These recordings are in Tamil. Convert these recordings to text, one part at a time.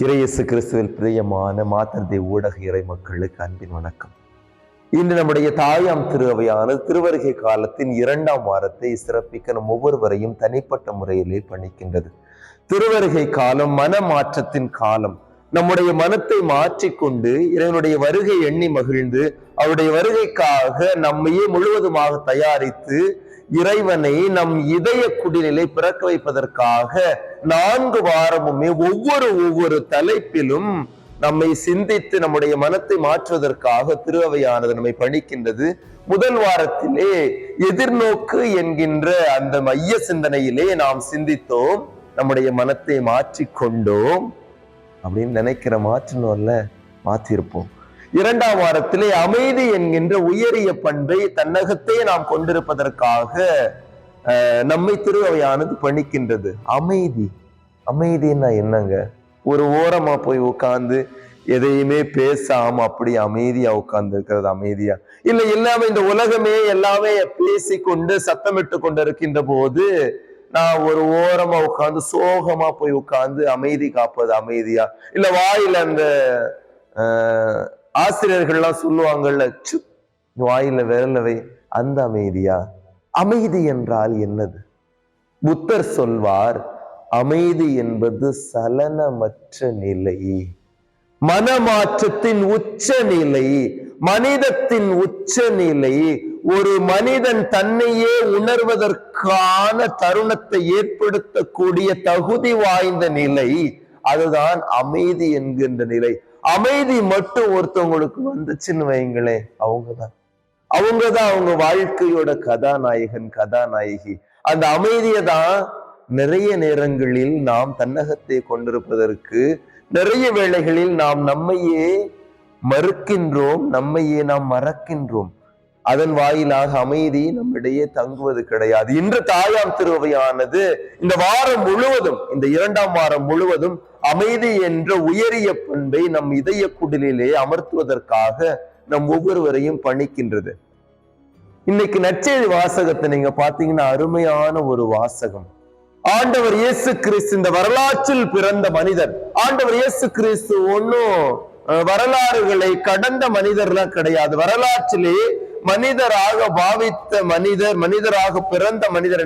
இறையேசு கிறிஸ்துவில் பிரியமான மாதர்தே ஊடக இறை மக்களுக்கு அன்பின் வணக்கம். இன்று நம்முடைய தாயாம் திரு அவையானது திருவருகை காலத்தின் 2ஆம் வாரத்தை சிறப்பிக்க நம் ஒவ்வொருவரையும் தனிப்பட்ட முறையிலே பணிக்கின்றது. திருவருகை காலம் மன மாற்றத்தின் காலம். நம்முடைய மனத்தை மாற்றிக்கொண்டு இறைவனுடைய வருகை எண்ணி மகிழ்ந்து அவருடைய வருகைக்காக நம்மையே முழுவதுமாக தயாரித்து இறைவனை நம் இதய குடிலை பிறக்க வைப்பதற்காக 4 வாரமுமே ஒவ்வொரு தலைப்பிலும் நம்மை சிந்தித்து நம்முடைய மனத்தை மாற்றுவதற்காக திருஅவையானது நம்மை பணிக்கின்றது. முதல் வாரத்திலே எதிர்நோக்கு என்கின்ற அந்த மைய சிந்தனையிலே நாம் சிந்தித்தோம். நம்முடைய மனத்தை மாற்றிக்கொண்டோம் அப்படின்னு நினைக்கிற மாற்றணும்ல, மாற்றிருப்போம். 2ஆம் வாரத்திலே அமைதி என்கின்ற உயரிய பண்பை தன்னகத்தே நாம் கொண்டிருப்பதற்காக நம்மை திருஅவையானது பணிக்கின்றது. அமைதின்னா என்னங்க? ஒரு ஓரமா போய் உட்கார்ந்து எதையுமே பேசாம அப்படி அமைதியா உட்கார்ந்து இருக்கிறது அமைதியா? இல்ல எல்லாமே இந்த உலகமே எல்லாமே பேசிக்கொண்டு சத்தமிட்டு கொண்டு இருக்கின்ற போது நான் ஒரு ஓரமா உட்கார்ந்து சோகமா போய் உட்கார்ந்து அமைதி காப்பது அமைதியா? இல்ல வாயில அந்த ஆசிரியர்கள்லாம் சொல்லுவாங்கல்ல, வாயில விரலவை, அந்த அமைதியா? அமைதி என்றால் என்னது? புத்தர் சொல்வார், அமைதி என்பது சலனமற்ற நிலை, மனமாற்றத்தின் உச்ச நிலை, மனிதத்தின் உச்ச நிலை. ஒரு மனிதன் தன்னையே உணர்வதற்கான தருணத்தை ஏற்படுத்தக்கூடிய தகுதி வாய்ந்த நிலை, அதுதான் அமைதி என்கின்ற நிலை. அமைதி மட்டும் ஒருத்தவங்களுக்கு வந்துச்சுன்னு வைங்களே, அவங்கதான் அவங்க வாழ்க்கையோட கதாநாயகன் கதாநாயகி. அந்த அமைதியை தான் நிறைய நேரங்களில் நாம் தன்னகத்தை கொண்டிருப்பதற்கு நிறைய வேளைகளில் நாம் நம்மையே மறுக்கின்றோம், நம்மையே நாம் மறக்கின்றோம். அதன் வாயிலாக அமைதி நம்மிடையே தங்குவது கிடையாது. இன்று தாயாம் திருவையானது இந்த வாரம் முழுவதும், இந்த 2ஆம் வாரம் முழுவதும் அமைதி என்ற உயரிய பண்பை நம் இதய குடிலே அமர்த்துவதற்காக நம் ஒவ்வொருவரையும் பணிக்கின்றது. இன்னைக்கு நற்செய்தி வாசகத்தை நீங்க பாத்தீங்கன்னா அருமையான ஒரு வாசகம். ஆண்டவர் இயேசு கிறிஸ்து இந்த வரலாற்றில் பிறந்த மனிதர். ஆண்டவர் இயேசு கிறிஸ்து ஒன்னும் வரலாறுகளை கடந்த மனிதர்லாம் கிடையாது. வரலாற்றிலே மனிதராக பாவித்த மனிதராக பிறந்த மனிதர்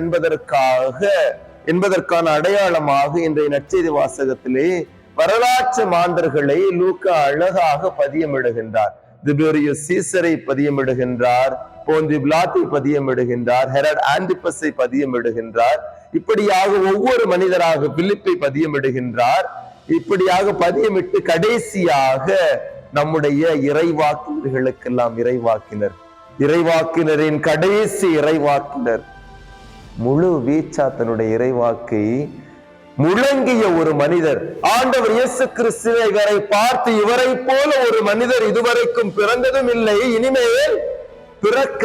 என்பதற்கான அடையாளமாக இன்றைய நற்செய்தி வாசகத்திலே வரலாற்று மாந்தர்களை லூக்கா அழகாக பதியமிடுகின்றார். திபேரியஸ் சீசரை பதியமிடுகின்றார், போந்தி பிலாத்தை பதியமிடுகின்றார், ஹெரோட் ஆன்டிபஸை பதியமிடுகின்றார். இப்படியாக ஒவ்வொரு மனிதராக பிலிப்பை பதியமிடுகின்றார். இப்படியாக பதியமிட்டு கடைசியாக நம்முடைய இறைவாக்கினர்களுக்கெல்லாம் இறைவாக்கினரின் கடைசி இறைவாக்கினர் முழு வீச்சா தன்னுடைய இறைவாக்கை முழங்கிய ஒரு மனிதர். ஆண்டவர் இயேசு கிறிஸ்துவை பார்த்து, இவரை போல ஒரு மனிதர் இதுவரைக்கும் பிறந்ததும் இல்லை, இனிமேல் பிறக்க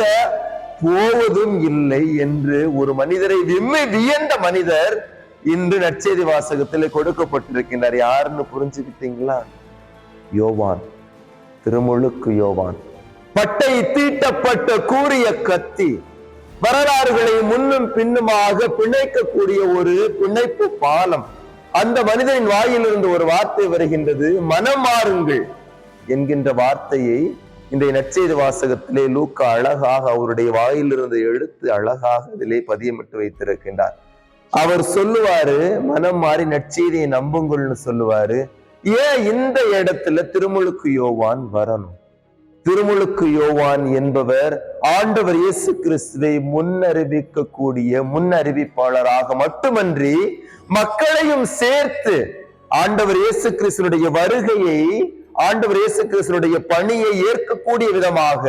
போவதும் இல்லை என்று ஒரு மனிதரை வியந்த மனிதர் இன்று நற்செய்தி வாசகத்தில் கொடுக்கப்பட்டிருக்கின்றார். யாருன்னு புரிஞ்சுக்கிட்டீங்களா? யோவான், திருமுழுக்கு யோவான். பட்டை தீட்டப்பட்ட கூரிய கத்தி, வரலாறுகளை முன்னும் பின்னுமாக பிணைக்கக்கூடிய ஒரு பிணைப்பு பாலம். அந்த மனிதனின் வாயிலிருந்து ஒரு வார்த்தை வருகின்றது, மனம் மாறுங்கள் என்கின்ற வார்த்தையை இந்த நற்செய்தி வாசகத்திலே லூக்கா அழகாக அவருடைய வாயிலிருந்து எடுத்து அழகாக இதிலே பதியமிட்டு வைத்திருக்கின்றார். அவர் சொல்லுவாரு, மனம் மாறி நற்செய்தியை நம்புங்கள்னு சொல்லுவாரு. ஏன் இந்த இடத்துல திருமுழுக்கு யோவான் வரணும்? திருமுழுக்கு யோவான் என்பவர் ஆண்டவர் இயேசு கிறிஸ்துவை முன்னறிவிப்பாளராக மட்டுமன்றி மக்களையும் சேர்த்து ஆண்டவர் இயேசு கிறிஸ்துனுடைய வருகையை, ஆண்டவர் இயேசு கிறிஸ்துனுடைய பணியை ஏற்கக்கூடிய விதமாக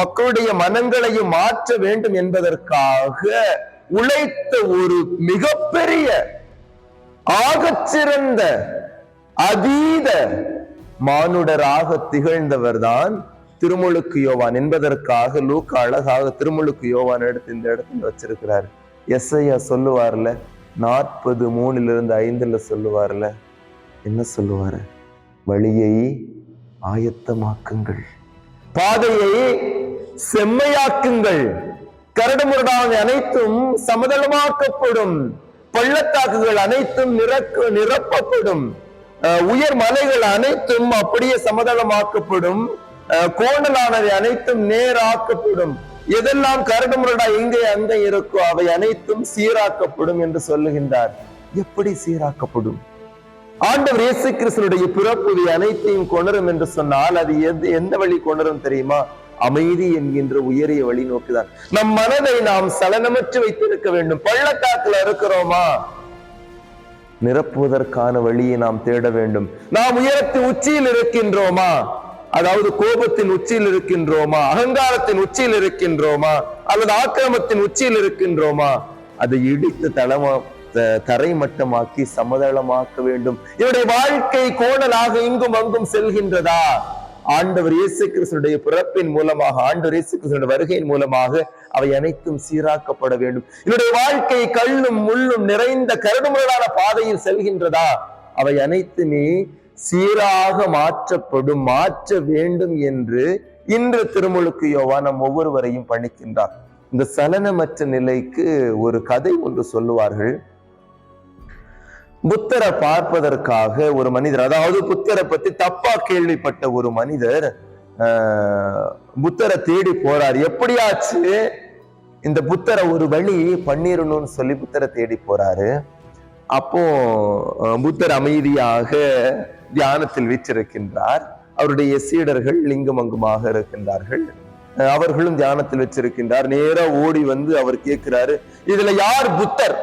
மக்களுடைய மனங்களையும் மாற்ற வேண்டும் என்பதற்காக உழைத்த ஒரு மிகப்பெரிய ஆகச்சிறந்த அதீத மானுடராக திகழ்ந்தவர் தான் திருமுழுக்கு யோவான் என்பதற்காக லூக்கா அழகாக திருமுழுக்கு யோவான் எடுத்து இந்த இடத்துல வச்சிருக்கிறார். எஸ்ஐயா சொல்லுவார்ல, 40:3-5 சொல்லுவார்ல, என்ன சொல்லுவாரு? வழியை ஆயத்தமாக்குங்கள், பாதையை செம்மையாக்குங்கள், கரடுமுரடான அனைத்தும் சமதளமாக்கப்படும், பள்ளத்தாக்குகள் அனைத்தும் நிரப்பப்படும், உயர் மலைகள் அனைத்தும் அப்படியே சமதளமாக்கப்படும், கோணலானவை அனைத்தும் நேராக்கப்படும், எதெல்லாம் கரடுமுரடா இங்கே அங்கே இருக்கோ அவை அனைத்தும் சீராக்கப்படும் என்று சொல்லுகின்றார். எப்படி சீராக்கப்படும்? ஆண்டவர் இயேசு கிறிஸ்துவினுடைய பிறப்பு அனைத்தையும் கொணரும் என்று சொன்னால் அது எந்த வழி கொணரும் தெரியுமா? அமைதி என்கின்ற உயரிய வழி நோக்குதான். நம் மனதை நாம் சலனமற்று வைத்திருக்க வேண்டும். பள்ளத்தாக்குல இருக்கிறோமா? நிரப்புவதற்கான வழியை நாம் தேட வேண்டும். நாம் உயரத்தின் உச்சியில் இருக்கின்றோமா? அதாவது கோபத்தின் உச்சியில் இருக்கின்றோமா? அகங்காரத்தின் உச்சியில் இருக்கின்றோமா? அல்லது ஆக்கிரமத்தின் உச்சியில் இருக்கின்றோமா? அதை இடித்து தரை மட்டமாக்கி சமதளமாக்க வேண்டும். என்னுடைய வாழ்க்கை கோணலாக இங்கும் அங்கும் செல்கின்றதா? ஆண்டவர் இயேசு கிறிஸ்துவினுடைய பிறப்பின் மூலமாக, ஆண்டவர் இயேசு கிறிஸ்துவினுடைய வருகையின் மூலமாக அவை அனைத்தும் சீராக்கப்பட வேண்டும். என்னுடைய வாழ்க்கை கல்லும் முள்ளும் நிறைந்த கரடுமுரடான பாதையில் செல்கின்றதா? அவை அனைத்துமே சீராக மாற்றப்படும், மாற்ற வேண்டும் என்று இன்று திருமுழுக்கு யோவான் நம் ஒவ்வொருவரையும் பணிக்கின்றார். இந்த சலனமற்ற நிலைக்கு ஒரு கதை ஒன்று சொல்லுவார்கள். புத்தரை பார்ப்பதற்காக ஒரு மனிதர், அதாவது புத்தரை பத்தி தப்பா கேள்விப்பட்ட ஒரு மனிதர் புத்தரை தேடி போறார். எப்படியாச்சு இந்த புத்தரை ஒரு வழி பண்ணிடணும்னு சொல்லி புத்தரை தேடி போறாரு. அப்போ புத்தர் அமைதியாக தியானத்தில் வீற்றிருக்கின்றார். அவருடைய சீடர்கள் லிங்கம் அங்குமாக இருக்கின்றார்கள். அவர்களும் தியானத்தில் வச்சிருக்கின்றார். நேரா ஓடி வந்து அவர் கேட்கிறாரு, இதுல யார் புத்தர்?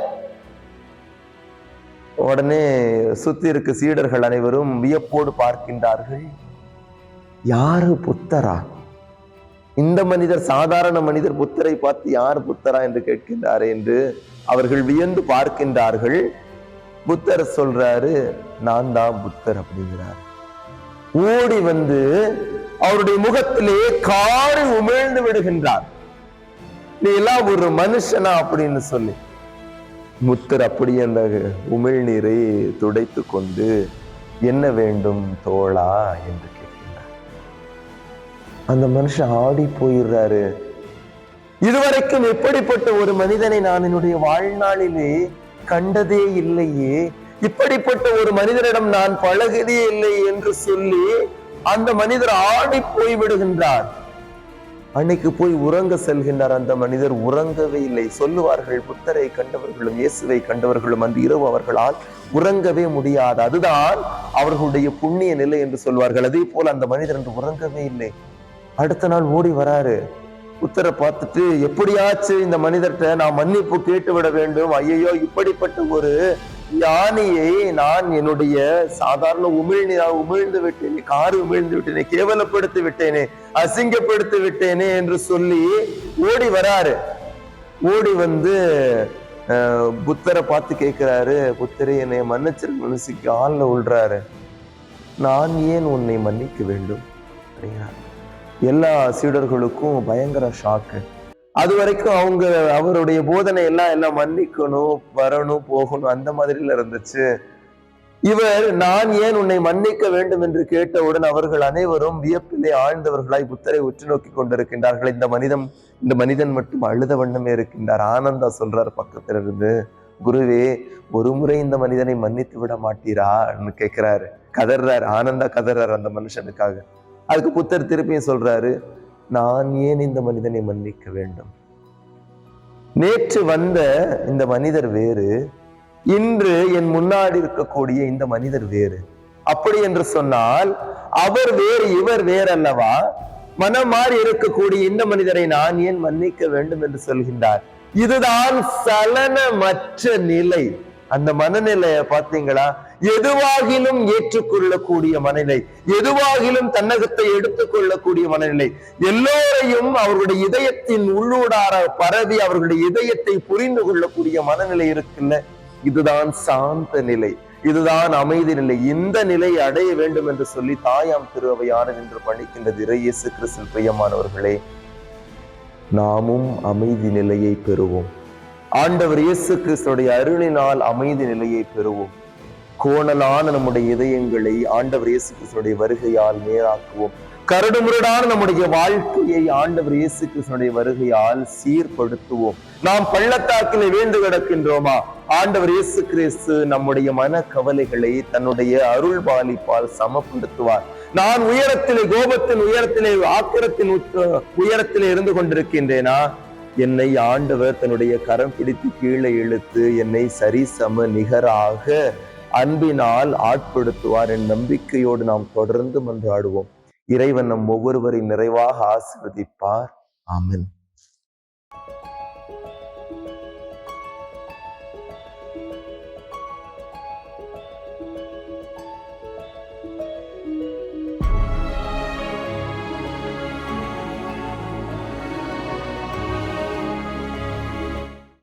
உடனே சுத்தி இருக்க சீடர்கள் அனைவரும் வியப்போடு பார்க்கின்றார்கள். யாரு புத்தரா? இந்த மனிதர் சாதாரண மனிதர் புத்தரை பார்த்து யார் புத்தரா என்று கேட்கின்றார் என்று அவர்கள் வியந்து பார்க்கின்றார்கள். புத்தர் சொல்றாரு, நான் தான் புத்தர் அப்படிங்கிறார். ஓடி வந்து அவருடைய முகத்திலே காரி உமிழ்ந்து விடுகின்றார். நீ எல்லாம் ஒரு மனுஷனா அப்படின்னு சொல்லி. புத்தர் அப்படியே அந்த உமிழ்நீரை துடைத்து கொண்டு, என்ன வேண்டும் தோழா என்று கேட்கின்றார். அந்த மனுஷன் ஆடி போயிடுறாரு. இதுவரைக்கும் எப்படிப்பட்ட ஒரு மனிதனை நான் என்னுடைய வாழ்நாளிலே கண்டதே இல்லையே, இப்படிப்பட்ட ஒரு மனிதரிடம் நான் பழகதே இல்லை என்று சொல்லி அந்த மனிதர் ஆடி போய் விடுகின்றார். அன்னைக்கு போய் உறங்க செல்கின்றார். அந்த மனிதர் உறங்கவே இல்லை. சொல்லுவார்கள், புத்தரை கண்டவர்களும் இயேசுவை கண்டவர்களும் அன்று இரவு அவர்களால் உறங்கவே முடியாது, அதுதான் அவர்களுடைய புண்ணிய நிலை என்று சொல்வார்கள். அதே போல அந்த மனிதர் என்று உறங்கவே இல்லை. அடுத்த நாள் ஓடி வராரு. புத்தரை பார்த்துட்டு, எப்படியாச்சு இந்த மனிதர்கிட்ட நான் மன்னிப்பு கேட்டு விட வேண்டும். ஐயோ, இப்படிப்பட்ட ஒரு ஞானியை நான் என்னுடைய சாதாரண உமிழ்நீராக உமிழ்ந்து விட்டேனே, காரு உமிழ்ந்து விட்டேனே, கேவலப்படுத்தி விட்டேனே, அசிங்கப்படுத்தி விட்டேனே என்று சொல்லி ஓடி வராரு. ஓடி வந்து புத்தரை பார்த்து கேட்கிறாரு, புத்தரை என்னை மன்னிச்சு ஆள்ல விழுறாரு. நான் ஏன் உன்னை மன்னிக்க வேண்டும் அப்படிங்கிறார். எல்லா சீடர்களுக்கும் பயங்கர ஷாக்கு. அது வரைக்கும் அவருடைய போதனை எல்லாம் மன்னிக்கணும், வரணும், போகணும் அந்த மாதிரில இருந்துச்சு. இவர் நான் ஏன் உன்னை மன்னிக்க வேண்டும் என்று கேட்டவுடன் அவர்கள் அனைவரும் வியப்பிலே ஆழ்ந்தவர்களாய் புத்தரை உற்று நோக்கி கொண்டிருக்கின்றார்கள். இந்த மனிதன் மட்டும் அழுத வண்ணமே இருக்கின்றார். ஆனந்தா சொல்றார் பக்கத்துல இருந்து, குருவே, ஒரு முறை இந்த மனிதனை மன்னித்து விட மாட்டீரான்னு கேட்கிறாரு. கதர்றாரு, ஆனந்தா கதர்றாரு அந்த மனுஷனுக்காக. அதுக்கு புத்தர் திருப்பியும் சொல்றாரு, நான் ஏன் இந்த மனிதனை மன்னிக்க வேண்டும்? நேற்று வந்த இந்த மனிதர் வேறு, இன்று என் முன்னாடி இருக்கக்கூடிய இந்த மனிதர் வேறு. அப்படி என்று சொன்னால் அவர் வேறு, இவர் வேறு அல்லவா? மனம் மாறி இருக்கக்கூடிய இந்த மனிதரை நான் ஏன் மன்னிக்க வேண்டும் என்று சொல்கின்றார். இதுதான் சலனமற்ற நிலை. அந்த மனநிலைய பாத்தீங்களா? எதுவாகிலும் ஏற்றுக்கொள்ளக்கூடிய மனநிலை, எதுவாகிலும் தன்னகத்தை எடுத்துக்கொள்ளக்கூடிய மனநிலை, எல்லோரையும் அவர்களுடைய இதயத்தின் உள்ளூடார பரவி அவர்களுடைய இதயத்தை புரிந்து கொள்ளக்கூடிய மனநிலை இருக்குல்ல, இதுதான் சாந்த நிலை, இதுதான் அமைதி நிலை. இந்த நிலையை அடைய வேண்டும் என்று சொல்லி தாயாம் திருவையாறு என்று பணிக்கின்றது. இயேசு கிறிஸ்துவின் பிரியமானவர்களே, நாமும் அமைதி நிலையை பெறுவோம். ஆண்டவர் இயேசு கிறிஸ்துடைய அருளினால் அமைதி நிலையை பெறுவோம். கோணலான நம்முடைய இதயங்களை ஆண்டவர் இயேசு கிறிஸ்துடைய வருகையால் நேராக்குவோம். கரடுமுரடான நம்முடைய வாழ்க்கையை ஆண்டவர் இயேசு கிறிஸ்துவினுடைய வருகையால் சீர்படுத்துவோம். நாம் பள்ளத்தாக்கிலே வீழ்ந்து கிடக்கின்றோமா? ஆண்டவர் இயேசு கிறிஸ்து நம்முடைய மன கவலைகளை தன்னுடைய அருள் பாலிப்பால் சமப்படுத்துவார். நான் உயரத்திலே, கோபத்தின் உயரத்திலே, ஆக்கிரத்தின் உயரத்திலே இருந்து கொண்டிருக்கின்றேனா? என்னை ஆண்டவர் தன்னுடைய கரம் பிடித்து கீழே இழுத்து என்னை சரிசம நிகராக அன்பினால் ஆட்படுத்துவார் என் நம்பிக்கையோடு நாம் தொடர்ந்து மன்றாடுவோம். இறைவன் நம் ஒவ்வொருவரை நிறைவாக ஆசீர்வதிப்பார். ஆமென்.